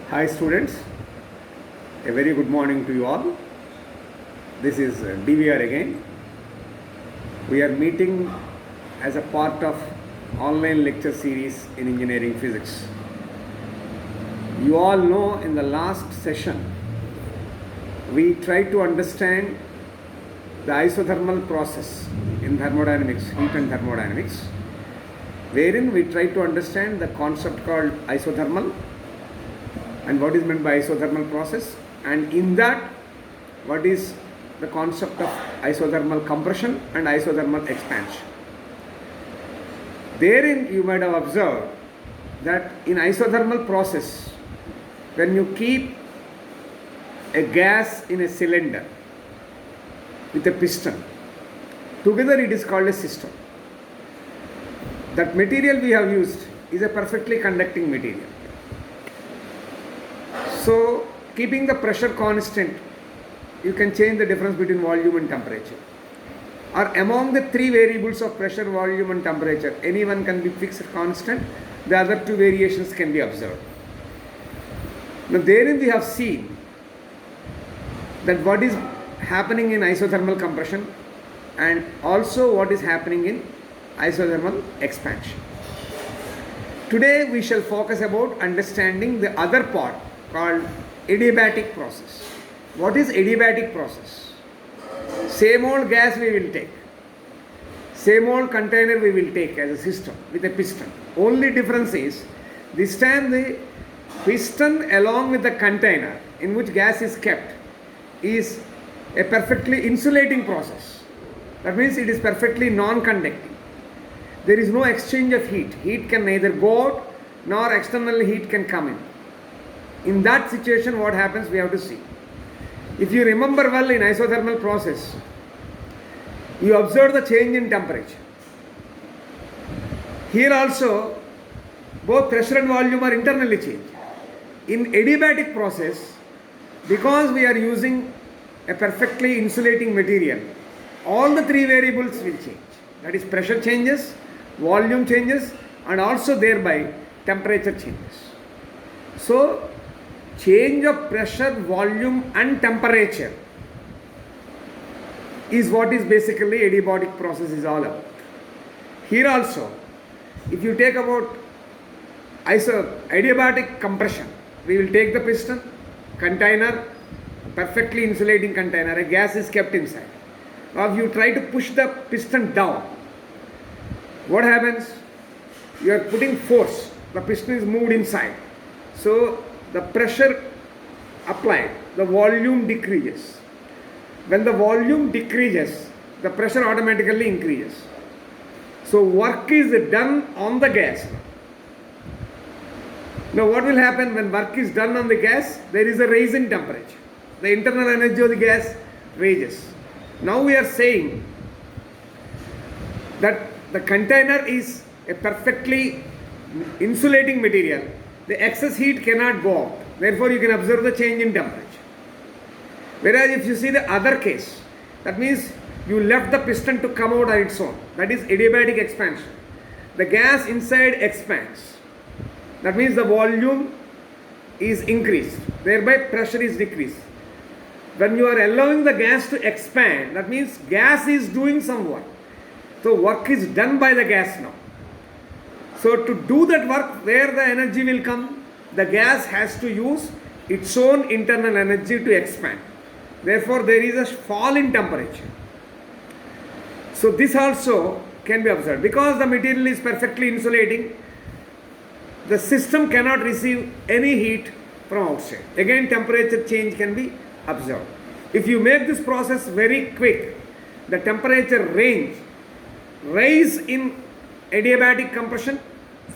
Hi students, a very good morning to you all. This is DVR again. We are meeting as a part of online lecture series in engineering physics. You all know in the last session we tried to understand the isothermal process in thermodynamics, heat and thermodynamics, wherein we tried to understand the concept called isothermal and what is meant by isothermal process, and in that what is the concept of isothermal compression and isothermal expansion. Therein you might have observed that in isothermal process, when you keep a gas in a cylinder with a piston, together it is called a system. That material we have used is a perfectly conducting material. So, keeping the pressure constant, you can change the difference between volume and temperature. Or among the three variables of pressure, volume and temperature, any one can be fixed constant, the other two variations can be observed. Now, therein we have seen that what is happening in isothermal compression and also what is happening in isothermal expansion. Today we shall focus about understanding the other part called adiabatic process. What is adiabatic process? Same old gas we will take, same old container we will take as a system with a piston. Only difference is this time the piston along with the container in which gas is kept is a perfectly insulating process. That means it is perfectly non-conducting. There is no exchange of heat. Heat can neither go out nor external heat can come in. In that situation, what happens we have to see. If you remember well, in isothermal process, you observe the change in temperature. Here also, both pressure and volume are internally changed. In adiabatic process, because we are using a perfectly insulating material, all the three variables will change. That is, pressure changes, volume changes, and also thereby temperature changes. So, change of pressure, volume and temperature is what is basically adiabatic process is all about. Here also, if you take about adiabatic compression, we will take the piston, container, perfectly insulating container, a gas is kept inside. Now if you try to push the piston down, what happens? You are putting force, the piston is moved inside. So the pressure applied, the volume decreases. When the volume decreases, the pressure automatically increases. So work is done on the gas. Now what will happen when work is done on the gas? There is a rise in temperature. The internal energy of the gas raises. Now we are saying that the container is a perfectly insulating material. The excess heat cannot go out. Therefore, you can observe the change in temperature. Whereas if you see the other case, that means you left the piston to come out on its own. That is adiabatic expansion. The gas inside expands. That means the volume is increased. Thereby pressure is decreased. When you are allowing the gas to expand, that means gas is doing some work. So work is done by the gas now. So to do that work, where the energy will come? The gas has to use its own internal energy to expand. Therefore, there is a fall in temperature. So this also can be observed. Because the material is perfectly insulating, the system cannot receive any heat from outside. Again, temperature change can be observed. If you make this process very quick, the temperature range rise in adiabatic compression,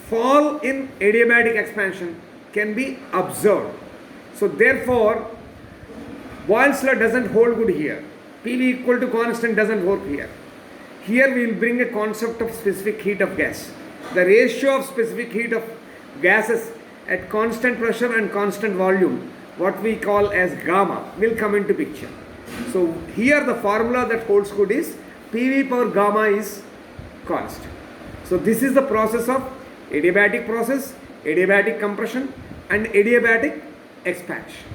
fall in adiabatic expansion can be observed. So therefore, Boyle's law doesn't hold good here. PV equal to constant doesn't work here. Here we will bring a concept of specific heat of gas. The ratio of specific heat of gases at constant pressure and constant volume, what we call as gamma, will come into picture. So here the formula that holds good is PV power gamma is constant. So this is the process of adiabatic process, adiabatic compression and adiabatic expansion.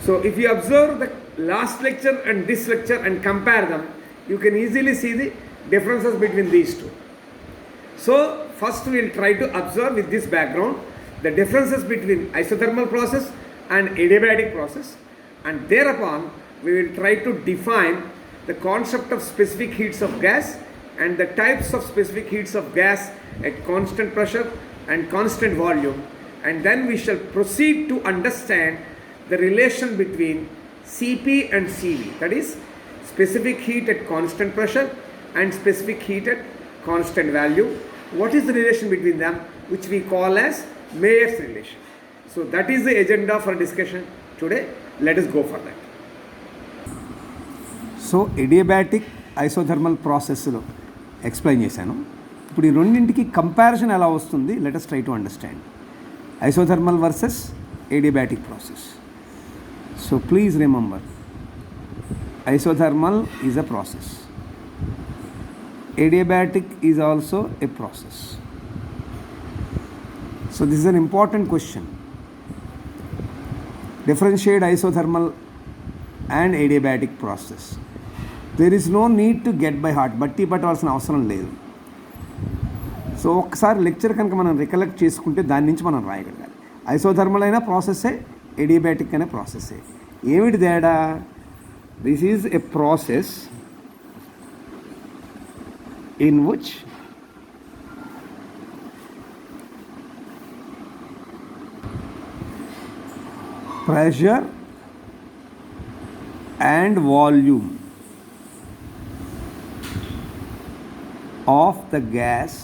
So if you observe the last lecture and this lecture and compare them, you can easily see the differences between these two. So first we will try to observe with this background the differences between isothermal process and adiabatic process, and thereupon we will try to define the concept of specific heats of gas and the types of specific heats of gas at constant pressure and constant volume, and then we shall proceed to understand the relation between Cp and Cv, that is specific heat at constant pressure and specific heat at constant value. What is the relation between them, which we call as Mayer's relation? So that is the agenda for discussion today. Let us go for that. So adiabatic isothermal ప్రాసెస్లో explain చేశాను. ఇప్పుడు ఈ రెండింటికి comparison ఎలా వస్తుంది, let us try to understand isothermal versus adiabatic process. So please remember, isothermal is a process, adiabatic is also a process. So this is an important question. Differentiate isothermal and adiabatic process. There is no need to get by heart, బట్టి పట్టవలసిన అవసరం లేదు. So ఒకసారి lecture కనుక మనం recollect చేసుకుంటే దాని నుంచి మనం రాయగలగాలి. ఐసోథర్మల్ అయినా ప్రాసెస్సే, ఎడియాబాటిక్ అయినా ప్రాసెస్సే. ఏమిటి తేడా? This is a process in which pressure and volume of the gas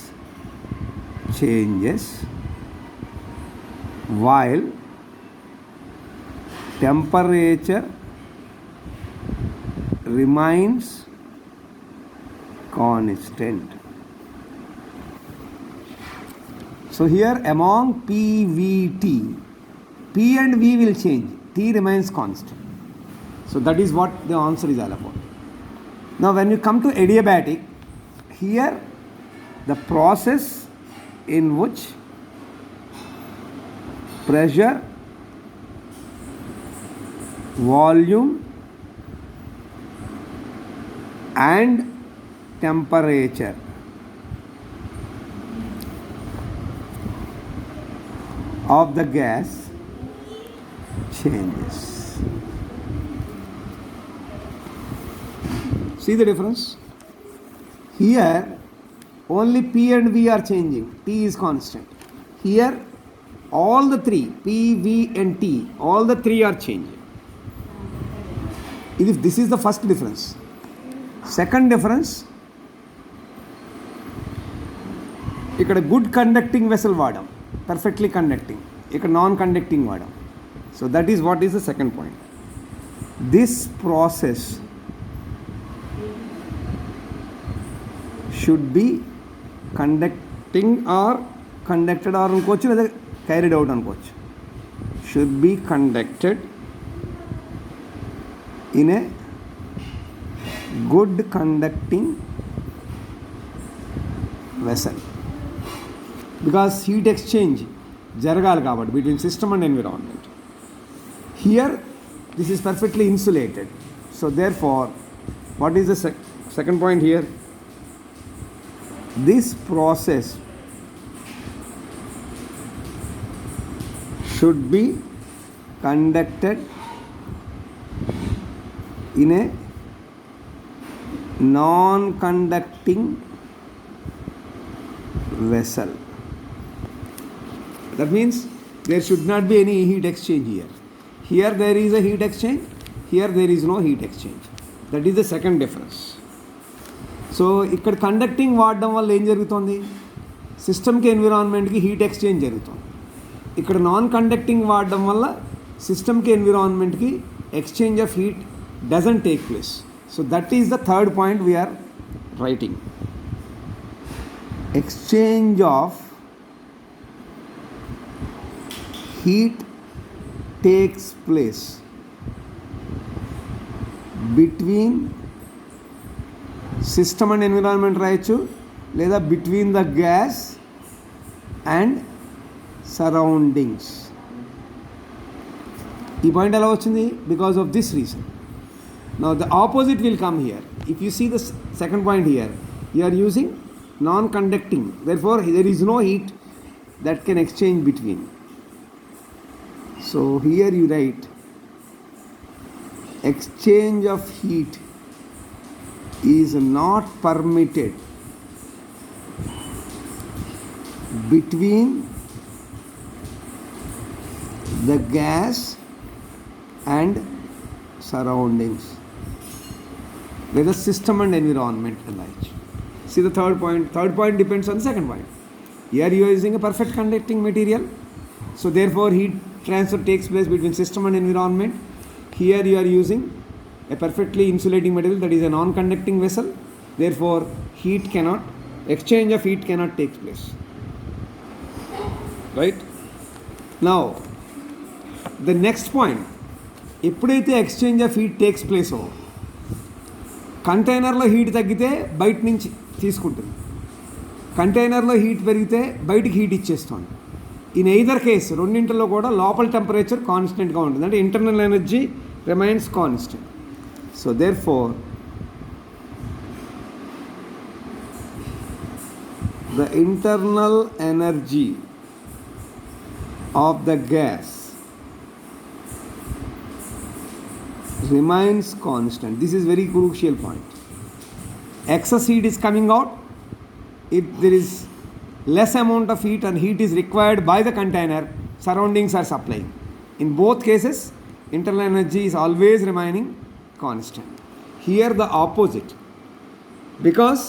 changes while temperature remains constant. So here among PVT, P and V will change, T remains constant. So that is what the answer is all about. Now when you come to adiabatic, here the process in which pressure, volume and temperature of the gas changes. See the difference? Here only P and V are changing, T is constant. Here all the three, P, V and T, all the three are changing. This is the first difference. Second difference, ఇక్కడ good conducting vessel వాడాం, perfectly conducting. ఇక్కడ non conducting వాడాం. So that is what is the second point. This process should be conducting or conducted or అనుకోవచ్చు, లేదా carried out అనుకోవచ్చు. Should be conducted in a good conducting vessel, because heat exchange జరగాలి కాబట్టి between system and environment. Here this is perfectly insulated, so therefore what is the second point here? This process should be conducted in a non-conducting vessel. That means there should not be any heat exchange here. Here there is a heat exchange, here there is no heat exchange. That is the second difference. So ఇక్కడ conducting వాడడం వల్ల ఏం జరుగుతుంది? సిస్టమ్కి ఎన్విరాన్మెంట్కి heat exchange జరుగుతుంది. ఇక్కడ non conducting వాడడం వల్ల సిస్టమ్కి ఎన్విరాన్మెంట్కి exchange of heat doesn't take place. So that is the third point we are writing. Exchange of heat takes place between system and environment రాయొచ్చు, లేదా between the gas and surroundings. ఈ point ఎలా వచ్చింది? Because of this reason. Now the opposite will come here. If you see the second point here, you are using non-conducting. Therefore, there is no heat that can exchange between. So here you write exchange of heat is not permitted between the gas and surroundings. Whether system and environment alike. See the third point. Third point depends on the second point. Here you are using a perfect conducting material. So therefore heat transfer takes place between system and environment. Here you are using a perfectly insulating material, that is a non-conducting vessel. Therefore exchange of heat cannot take place. Right? Now the next point. ఎప్పుడైతే exchange of heat takes ప్లేసో కంటైనర్లో heat తగ్గితే బయట నుంచి తీసుకుంటుంది, కంటైనర్లో heat పెరిగితే బయటికి heat ఇచ్చేస్తుంది. ఇన్ ఎయిదర్ కేస్ రెండింటిలో కూడా లోపల టెంపరేచర్ కాన్స్టెంట్గా ఉంటుంది, అంటే internal energy remains constant. So therefore the internal energy of the gas remains constant. This is very crucial point. Excess heat is coming out. If there is less amount of heat and heat is required by the container, surroundings are supplying. In both cases, internal energy is always remaining constant. Here the opposite. Because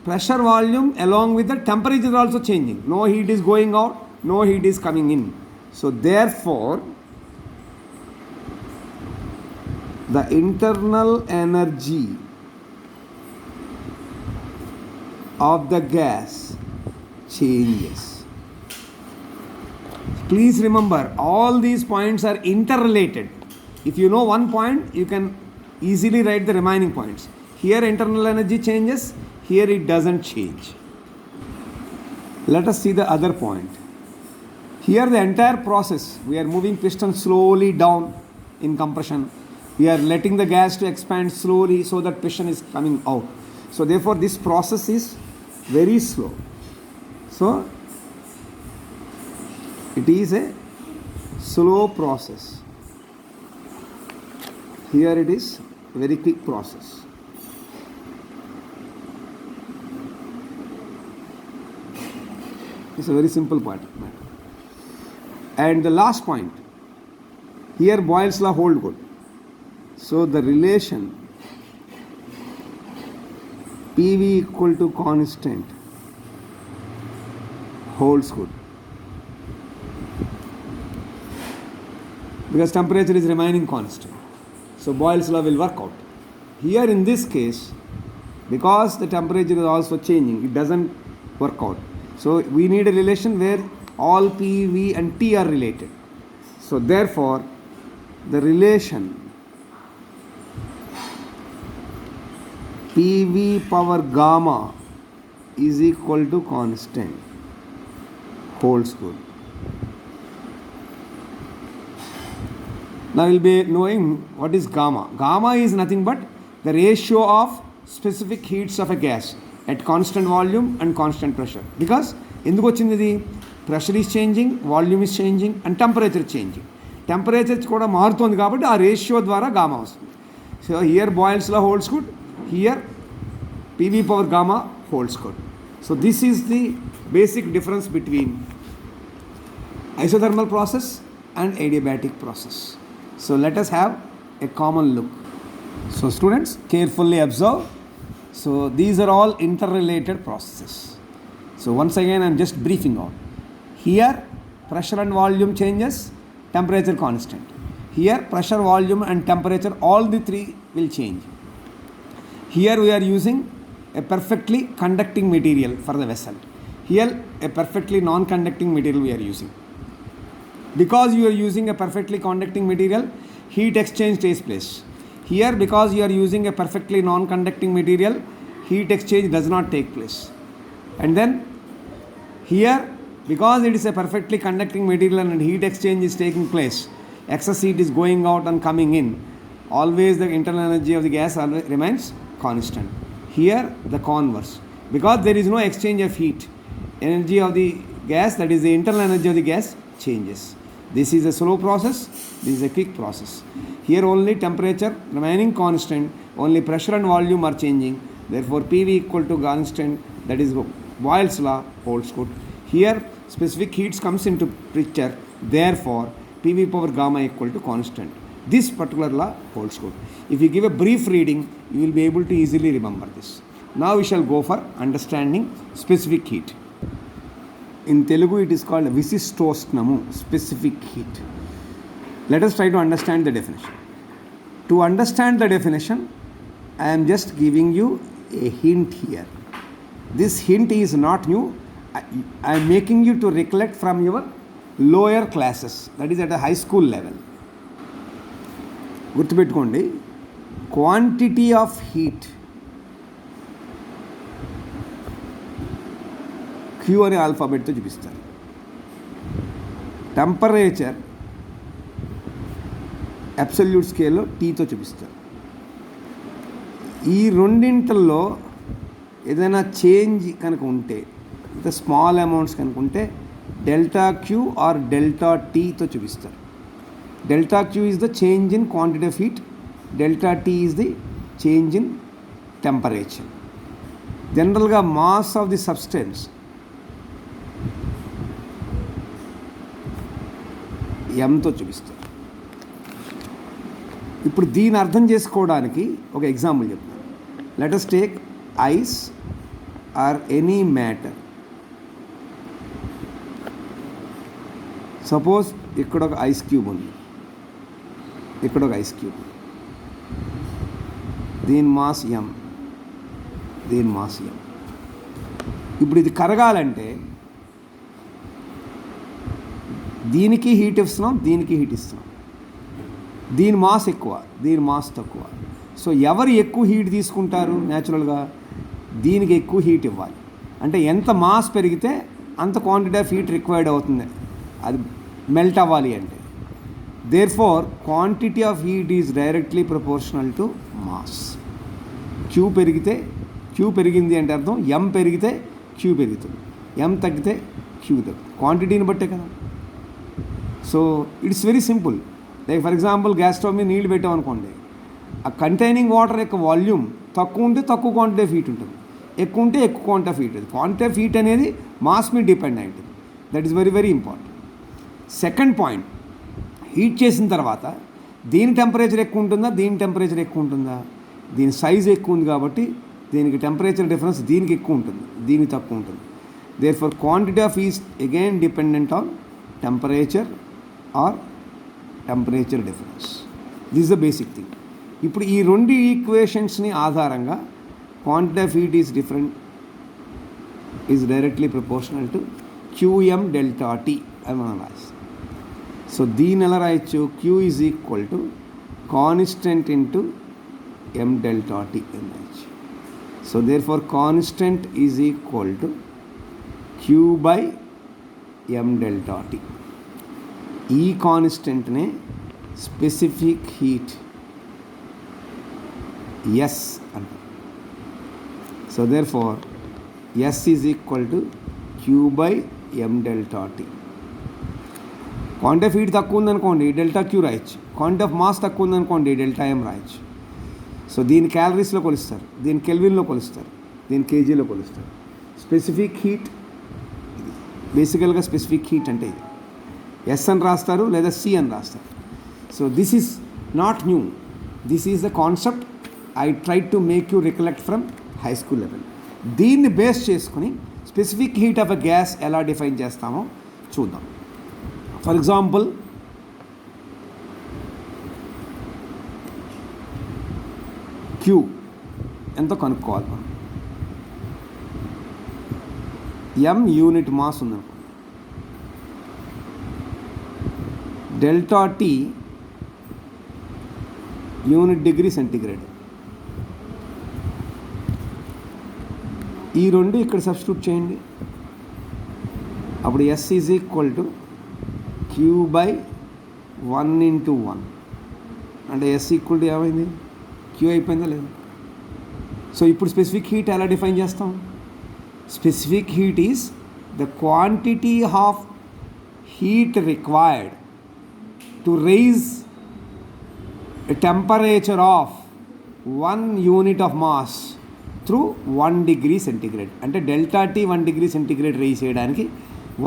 pressure volume along with the temperature is also changing. No heat is going out, no heat is coming in. So therefore, the internal energy of the gas changes. Please remember, all these points are interrelated. If you know one point, you can easily write the remaining points. Here internal energy changes, here it doesn't change. Let us see the other point. Here the entire process, we are moving piston slowly down in compression. We are letting the gas to expand slowly so that piston is coming out. So therefore this process is very slow. So it is a slow process. Here it is very quick process. It's a very simple point. And the last point, here Boyle's law hold good. So the relation PV equal to constant holds good, because temperature is remaining constant. So Boyle's law will work out. Here in this case, because the temperature is also changing, it doesn't work out. So we need a relation where all PV and T are related. So therefore the relation PV power gamma is equal to constant holds good. Now we'll be knowing what is gamma. Gamma is nothing but the ratio of specific heats of a gas at constant volume and constant pressure. Because ఎందుకు వచ్చింది ఇది? Pressure is changing, volume is changing and temperature changing. Temperature కూడా మారుతుంది కాబట్టి ఆ ratio ద్వారా gamma వస్తుంది. So here boils law holds good, here PV power gamma holds good. So this is the basic difference between isothermal process and adiabatic process. So let us have a common look. So students, carefully observe. So these are all interrelated processes. So once again I am just briefing out. Here pressure and volume changes, temperature constant. Here pressure, volume and temperature, all the three will change. Here we are using a perfectly conducting material for the vessel. Here a perfectly non-conducting material we are using. Because you are using a perfectly conducting material, heat exchange takes place. Here because you are using a perfectly non-conducting material, heat exchange does not take place. And then here because it is a perfectly conducting material and heat exchange is taking place, excess heat is going out and coming in, always the internal energy of the gas always remains constant. Here the converse, because there is no exchange of heat, energy of the gas, that is the internal energy of the gas, changes. This is a slow process, this is a quick process. Here only temperature remaining constant, only pressure and volume are changing. Therefore PV equal to constant, that is Boyle's law holds good. Here specific heats comes into picture, therefore PV power gamma equal to constant. This particular law holds good. If you give a brief reading, you will be able to easily remember this. Now we shall go for understanding specific heat. In Telugu it is called Visistosnamu, specific heat. Let us try to understand the definition. To understand the definition, I am just giving you a hint here. This hint is not new. I am making you to recollect from your lower classes, that is at a high school level. గుర్తుపెట్టుకోండి, quantity of heat queue అనే ఆల్ఫాబెట్తో చూపిస్తారు. Temperature absolute స్కేల్లో టీతో చూపిస్తారు. ఈ రెండింటిల్లో ఏదైనా change కనుక ఉంటే, small amounts కనుక ఉంటే డెల్టా క్యూ ఆర్ డెల్టా టీతో చూపిస్తారు. Delta Q is the change in quantity of heat, delta T is the change in temperature. Generally mass of the substance M తో చూపిస్తారు. ఇప్పుడు దీని అర్థం చేసుకోవడానికి ఒక ఎగ్జాంపుల్ చెప్తాను. Let us take ice or any matter. Suppose ఇక్కడ ఒక ఐస్ క్యూబ్ ఉంది, ఇక్కడ ఒక ఐస్ క్యూబ్, దీని మాస్ ఎం, దీని మాస్ ఎం. ఇప్పుడు ఇది కరగాలంటే దీనికి హీట్ ఇస్తున్నాం, దీనికి హీట్ ఇస్తున్నాం. దీని మాస్ ఎక్కువ, దీని మాస్ తక్కువ. సో ఎవరు ఎక్కువ హీట్ తీసుకుంటారు? న్యాచురల్గా దీనికి ఎక్కువ హీట్ ఇవ్వాలి. అంటే ఎంత మాస్ పెరిగితే అంత క్వాంటిటీ ఆఫ్ హీట్ రిక్వైర్డ్ అవుతుంది, అది మెల్ట్ అవ్వాలి అంటే. Therefore, quantity of heat is directly proportional to mass. Q పెరిగితే, Q పెరిగింది అంటే అర్థం M పెరిగితే Q పెరుగుతుంది, M తగ్గితే Q తగ్గుతుంది, క్వాంటిటీని బట్టే కదా. So it's very simple. Like for example gas stove మీద నీళ్ళు పెట్టామనుకోండి, ఆ కంటైనింగ్ వాటర్ యొక్క వాల్యూమ్ తక్కువ ఉంటే తక్కువ క్వాంటిటీ ఆఫ్ హీట్ ఉంటుంది, ఎక్కువ ఉంటే ఎక్కువ క్వాంటిటీ ఆఫ్ హీట్ ఉంటుంది. క్వాంటిటీ ఆఫ్ హీట్ అనేది మాస్ మీద డిపెండ్ అయి ఉంటుంది. That is very very important. Second point, heat చేసిన తర్వాత దీని టెంపరేచర్ ఎక్కువ ఉంటుందా, దీని టెంపరేచర్ ఎక్కువ ఉంటుందా? దీని సైజ్ ఎక్కువ ఉంది కాబట్టి దీనికి టెంపరేచర్ డిఫరెన్స్ దీనికి ఎక్కువ ఉంటుంది, దీనికి తక్కువ ఉంటుంది. Therefore quantity of heat again dependent on temperature or temperature difference. This is the basic thing. ఇప్పుడు ఈ రెండు ఈక్వేషన్స్ని ఆధారంగా quantity of heat is different, is directly proportional to QM delta T అని మనం రాస్తాం. సో దీని ఎలా రాయొచ్చు? Q is equal to constant into M delta T అని రాయొచ్చు. So therefore constant is equal to Q by M delta T. ఈ కాన్స్టెంట్నే స్పెసిఫిక్ హీట్ ఎస్ అంటారు. So therefore S is equal to Q by M delta T. Quantity of heat తక్కువ ఉందనుకోండి delta Q రాయొచ్చు, quantity of mass తక్కువ ఉందనుకోండి delta M రాయొచ్చు. So దీని క్యాలరీస్లో కొలుస్తారు, దీని కెల్విన్లో కొలుస్తారు, దీని కేజీలో కొలుస్తారు. స్పెసిఫిక్ హీట్ ఇది బేసికల్గా స్పెసిఫిక్ హీట్ అంటే ఇది ఎస్ అని రాస్తారు లేదా సి అని రాస్తారు. So this is not new, this is the concept I try to make you recollect from high school level. దీన్ని బేస్ చేసుకుని specific heat of a gas ఎలా డిఫైన్ చేస్తామో చూద్దాం. ఫర్ ఎగ్జాంపుల్, క్యూ ఎంతో కనుక్కోవాలి మనం. ఎం యూనిట్ మాస్ ఉందనుకో, delta T unit degree centigrade. ఈ రెండు ఇక్కడ సబ్స్టిట్యూట్ చేయండి. అప్పుడు S is equal to Q by 1 into 1 అంటే ఎస్ ఈక్వల్ టు ఏమైంది, క్యూ అయిపోయిందా లేదా? సో ఇప్పుడు స్పెసిఫిక్ హీట్ ఎలా డిఫైన్ చేస్తాం? Specific heat is the quantity of heat required to raise a temperature of 1 unit of mass through 1 degree centigrade. అంటే delta T 1 degree centigrade raise చేయడానికి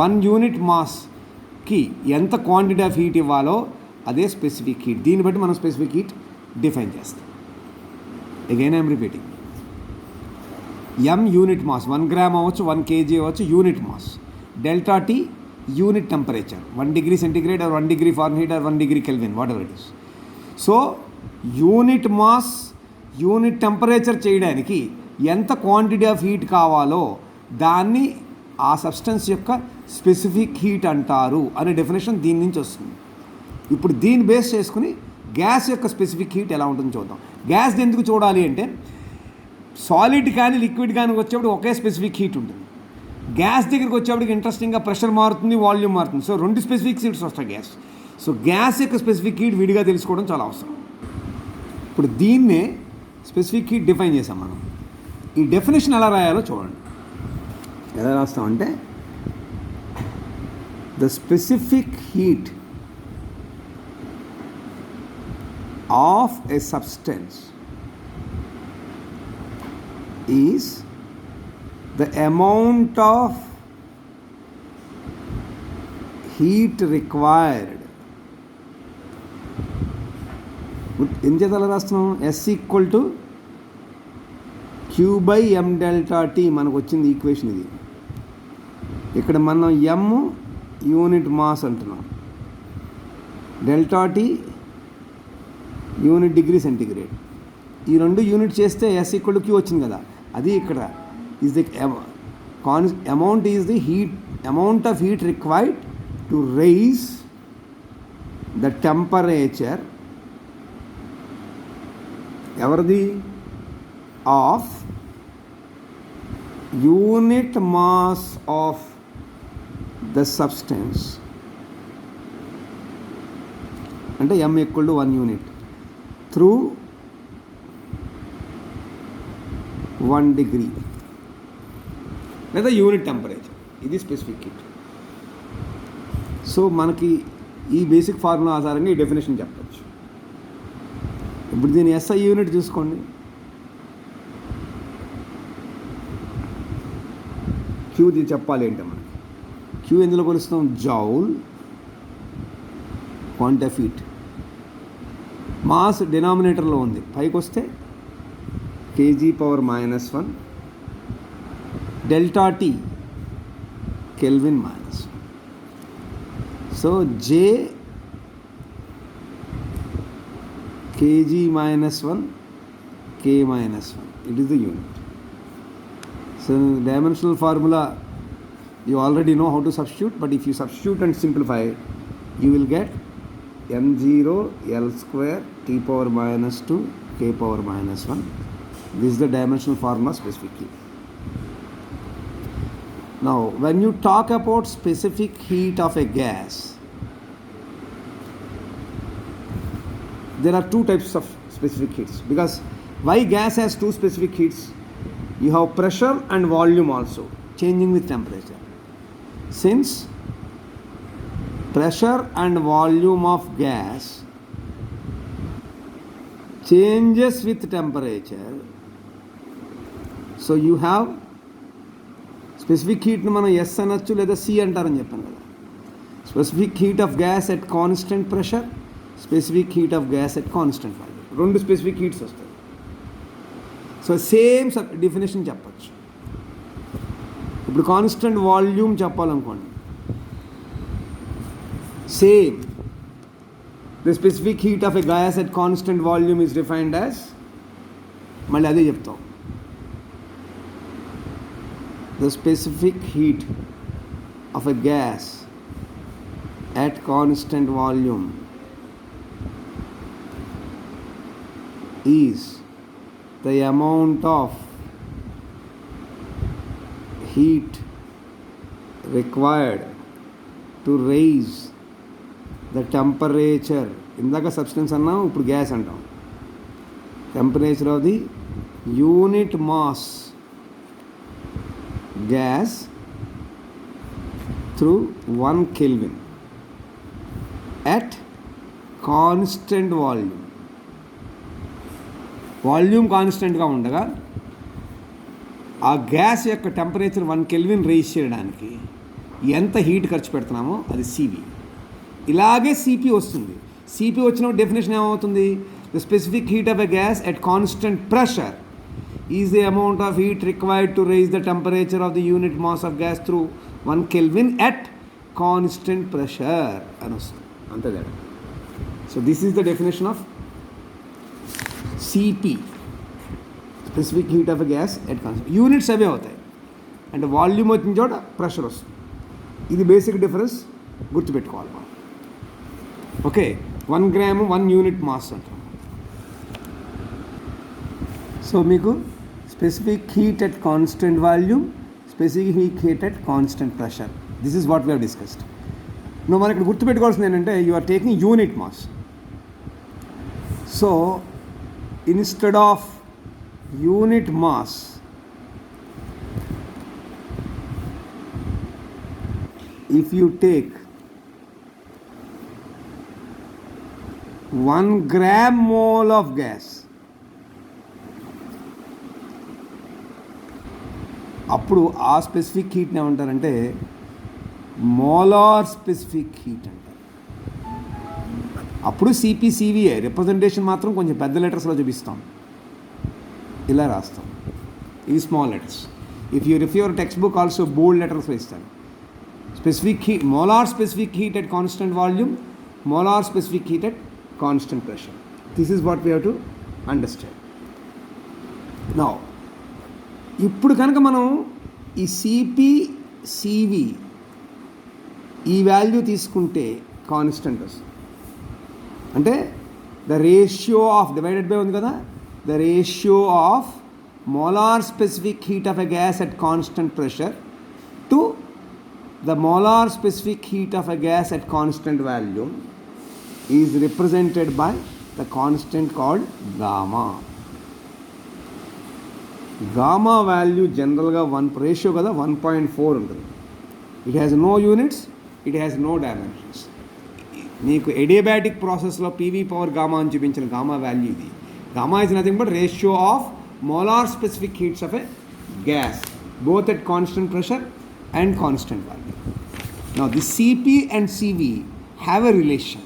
1 unit మాస్కి ఎంత quantity of heat ఇవ్వాలో అదే specific heat. దీన్ని బట్టి మనం specific heat define చేస్తాం. Again I'm repeating, M unit mass, 1 gram అవ్వచ్చు, 1 kg అవ్వచ్చు, unit mass. Delta T unit temperature, 1 degree centigrade or 1 degree Fahrenheit or 1 degree Kelvin, whatever it is. So unit mass unit temperature చేయడానికి ఎంత quantity of heat కావాలో దాన్ని ఆ substance యొక్క specific heat అంటారు అనే డెఫినేషన్ దీని నుంచి వస్తుంది. ఇప్పుడు దీన్ని బేస్ చేసుకుని గ్యాస్ యొక్క స్పెసిఫిక్ హీట్ ఎలా ఉంటుందో చూద్దాం. గ్యాస్ ఎందుకు చూడాలి అంటే సాలిడ్ కానీ లిక్విడ్ కానీ వచ్చేప్పుడు ఒకే స్పెసిఫిక్ హీట్ ఉంటుంది. గ్యాస్ దగ్గరికి వచ్చేప్పటికి ఇంట్రెస్టింగ్గా ప్రెషర్ మారుతుంది, వాల్యూమ్ మారుతుంది. సో 2 స్పెసిఫిక్ హీట్స్ వస్తాయి గ్యాస్. సో గ్యాస్ యొక్క స్పెసిఫిక్ హీట్ విడిగా తెలుసుకోవడం చాలా అవసరం. ఇప్పుడు దీన్నే స్పెసిఫిక్ హీట్ డిఫైన్ చేసాం మనం. ఈ డెఫినేషన్ ఎలా రాయాలో చూడండి. ఎలా రాస్తామంటే the specific heat of a substance is the amount of heat required. ఏం చేత అలా రాస్తున్నాం? S equal to Q by M delta T మనకు వచ్చింది ఈక్వేషన్ ఇది. ఇక్కడ మనం ఎమ్ యూనిట్ మాస్ అంటున్నాం, delta T unit degree centigrade. ఈ 2 యూనిట్ చేస్తే ఎస్ ఈక్వల్ టు క్యూ వచ్చింది కదా, అది ఇక్కడ is the amount is the heat, amount of heat required to raise the temperature everdi of unit mass of the substance అంటే m equal to 1 unit through 1 degree లేదా unit temperature. ఇది specific heat. So మనకి ఈ basic formula ఆధారంగా ఈ definition చెప్పచ్చు. ఇప్పుడు దీని ఎస్ఐ యూనిట్ చూసుకోండి. క్యూది చెప్పాలి అంటే మనకి క్యూ ఎందులో కొలుస్తాం? Joule, quantity of heat. Mass డినామినేటర్లో ఉంది, పైకి వస్తే kg⁻⁻1, delta T kelvin minus. So J kg-1 K-1, it is the unit. So dimensional formula you already know how to substitute, but if you substitute and simplify, you will get m0 L² T⁻⁻2 K⁻⁻1. This is the dimensional formula specific heat. Now, when you talk about specific heat of a gas, there are 2 types of specific heats. Because why gas has 2 specific heats? You have pressure and volume also changing with temperature. Since pressure and volume of gas changes with temperature, so you have specific హీట్ను మనం S అనొచ్చు లేదా C అంటారని చెప్పాను కదా. Specific heat of gas at constant pressure, specific heat of gas at constant value. 2 specific heats వస్తాయి. So same definition చెప్పచ్చు. ఇప్పుడు కాన్స్టెంట్ వాల్యూమ్ చెప్పాలనుకోండి, same the specific heat of a gas at constant volume is defined as, మళ్ళీ అదే చెప్తాం, the specific heat of a gas at constant volume is the amount of heat required to raise the temperature, ఇందాక substance అన్నాం, ఇప్పుడు gas అంటాం. Temperature of the unit mass gas through 1 Kelvin at constant volume. Volume కాన్స్టెంట్గా ఉండగా ఆ gas యొక్క temperature 1 Kelvin raise చేయడానికి ఎంత హీట్ ఖర్చు పెడుతున్నామో అది సివి. ఇలాగే సిపి వస్తుంది. సిపి వచ్చినప్పుడు డెఫినేషన్ ఏమవుతుంది? The specific heat of a gas at constant pressure is the amount of heat required to raise the temperature of the unit mass of gas through 1 Kelvin at constant pressure అని వస్తుంది. అంతే తేడా. So this is the definition of CP, specific heat of a gas at constant. Units అవే అవుతాయి, అంటే volume వచ్చిన చోట pressure వస్తుంది. ఇది బేసిక్ డిఫరెన్స్ గుర్తుపెట్టుకోవాలి మనం. ఓకే, 1 gram 1 unit మాస్ అంటాం. సో మీకు specific heat at constant volume, specific heat at constant pressure, this is what we have discussed. నువ్వు మనం ఇక్కడ గుర్తుపెట్టుకోవాల్సింది ఏంటంటే you are taking unit mass. So instead of unit mass, if you take 1 gram mole of gas, అప్పుడు ఆ specific హీట్ని ఏమంటారంటే molar specific heat అంటారు. అప్పుడు సిపిసివిఏ రిప్రజెంటేషన్ మాత్రం కొంచెం పెద్ద లెటర్స్లో చూపిస్తాం, ఇలా రాస్తాం. ఇవి small letters. If you refer your text book also bold లెటర్స్లో ఇస్తాను. Specific heat, molar specific heat at constant volume, molar specific heat at constant pressure. This is what we have to understand. Now, ఇప్పుడు కనుక మనం ఈ CP CV ఈ value తీసుకుంటే constant వస్తుంది. అంటే the ratio of divided by ఉంది కదా, the ratio of molar specific heat of a gas at constant pressure to the molar specific heat of a gas at constant volume is represented by the constant called gamma. Gamma value generally 1 ratio kada 1.4 ఉంటుంది. It has no units, it has no dimensions. నీకు adiabatic ప్రాసెస్లో PV power gamma అని చూపించిన gamma value ఇది. Gamma is nothing but ratio of molar specific heats of a gas both at constant pressure and constant value. Now the Cp and Cv have a relation,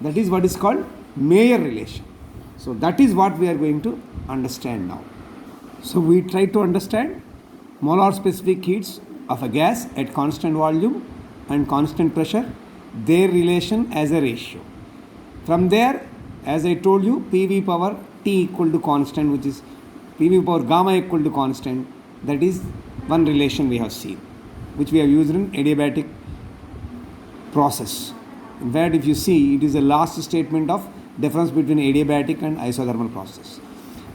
that is what is called Mayer relation. So that is what we are going to understand now. So we try to understand molar specific heats of a gas at constant volume and constant pressure, their relation as a ratio. From there, as I told you, PV power T equal to constant, which is PV power gamma equal to constant, that is one relation we have seen, which we have used in adiabatic process. In fact, if you see, it is the last statement of difference between adiabatic and isothermal process.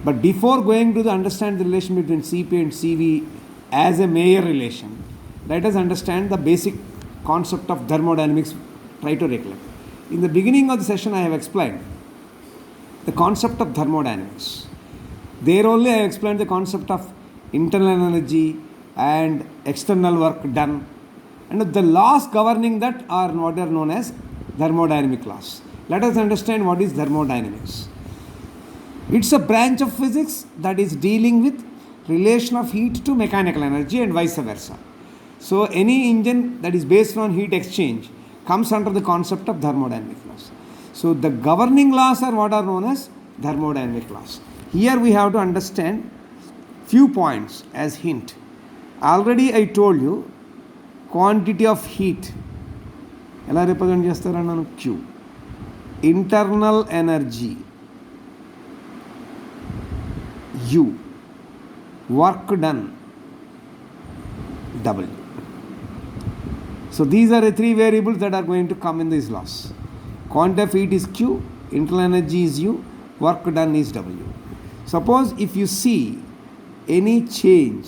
But before going to understand the relation between Cp and Cv as a Mayer relation, let us understand the basic concept of thermodynamics. Try to recollect. In the beginning of the session, I have explained the concept of thermodynamics. There only I have explained the concept of internal energy and external work done, and the laws governing that are what are known as thermodynamic laws. Let us understand what is thermodynamics. It's a branch of physics that is dealing with relation of heat to mechanical energy and vice versa. So any engine that is based on heat exchange comes under the concept of thermodynamic laws. So the governing laws are what are known as thermodynamic laws. Here we have to understand few points as hint. Already I told you quantity of heat ఎలా represent చేస్తారన్నాను, Q. Internal energy U. Work done W. So these are the 3 variables that are going to come in these laws. Quantity of heat is Q, internal energy is U, work done is W. Suppose if you see any change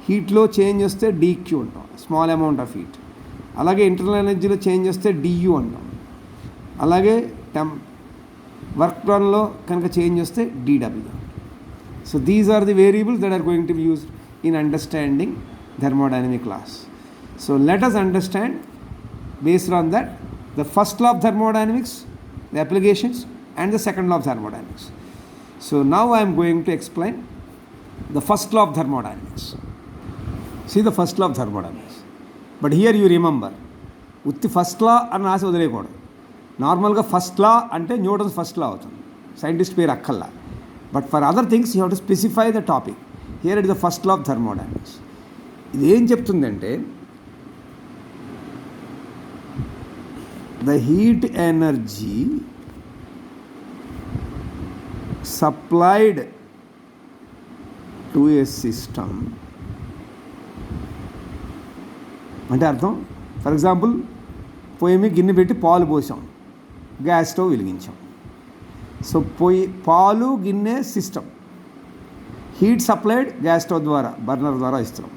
హీట్లో change వస్తే dq ఉంటాం, small amount of heat. అలాగే internal ఎనర్జీలో change వస్తే DU అంటాం. అలాగే work డన్లో కనుక చేంజ్ వస్తే DW. So these are the variables that are going to be used in understanding thermodynamic laws. So let us understand based on that the first law of thermodynamics, the applications, and the second law of thermodynamics. So now I am going to explain the first law of thermodynamics. See the first law of thermodynamics. But here you remember, utti first law అని రాసి వదిలేయకూడదు. నార్మల్గా first లా అంటే Newton's first లా అవుతుంది, scientist పేరు అక్కల్లా. But for other things you have to specify the topic. Here it the first law of thermodynamics. ఇది ఏం చెప్తుందంటే the heat energy supplied to a system అంటే అర్థం, ఫర్ ఎగ్జాంపుల్ పొయ్యి మీద గిన్నె పెట్టి పాలు పోసాం, గ్యాస్ స్టవ్ వెలిగించాం. సో పాలు గిన్నె system, heat supplied gas stove ద్వారా బర్నర్ ద్వారా ఇస్తున్నాం.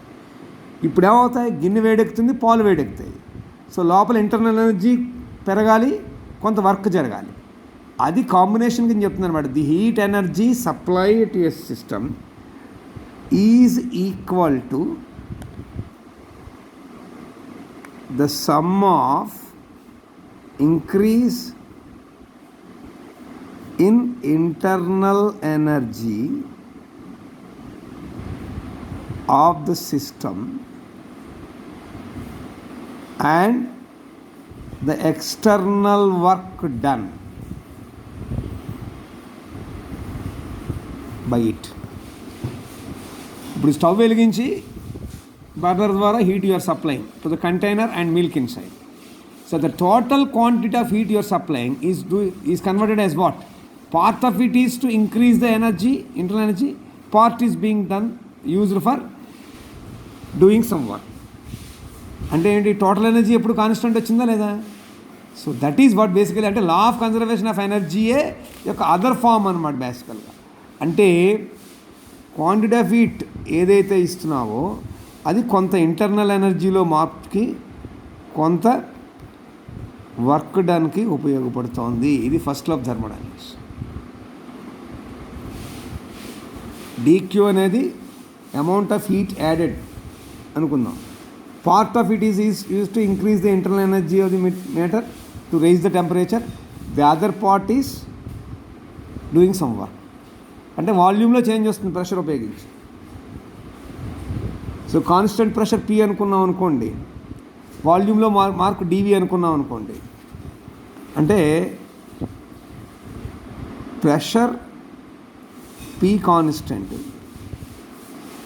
ఇప్పుడు ఏమవుతాయి, గిన్నె వేడెక్కుతుంది, పాలు వేడెక్కుతాయి. సో లోపల ఇంటర్నల్ ఎనర్జీ పెరగాలి, కొంత వర్క్ జరగాలి. అది కాంబినేషన్ కింద చెప్తుంది అనమాట. The heat energy supply to a system is equal to the sum of increase in internal energy of the system and the external work done by it. ఇప్పుడు stove వెలిగించి burner ద్వారా heat you are supplying to the container and milk inside. So the total quantity of heat you are supplying is converted as what? Part of it is to increase the energy, internal energy. Part is being used for doing some work. అంటే ఏంటి, total energy ఎప్పుడు constant వచ్చిందా లేదా? So that is what basically అంటే law of conservation of ఎనర్జీయే యొక్క other form అనమాట బేసికల్గా. అంటే క్వాంటిటీ ఆఫ్ హీట్ ఏదైతే ఇస్తున్నావో అది కొంత ఇంటర్నల్ ఎనర్జీలో మార్పుకి, కొంత వర్క్ డన్కి ఉపయోగపడుతోంది. ఇది first law of thermodynamics. DQ అనేది అమౌంట్ ఆఫ్ హీట్ యాడెడ్ అనుకుందాం. Part of it is use to increase the internal energy of the matter to raise the temperature. The other part is doing some work. అంటే వాల్యూమ్లో change వస్తుంది pressure ఉపయోగించి. So constant pressure P అనుకున్నాం అనుకోండి, వాల్యూమ్లో mark డివి అనుకున్నాం అనుకోండి, అంటే ప్రెషర్ పి కాన్స్టెంట్,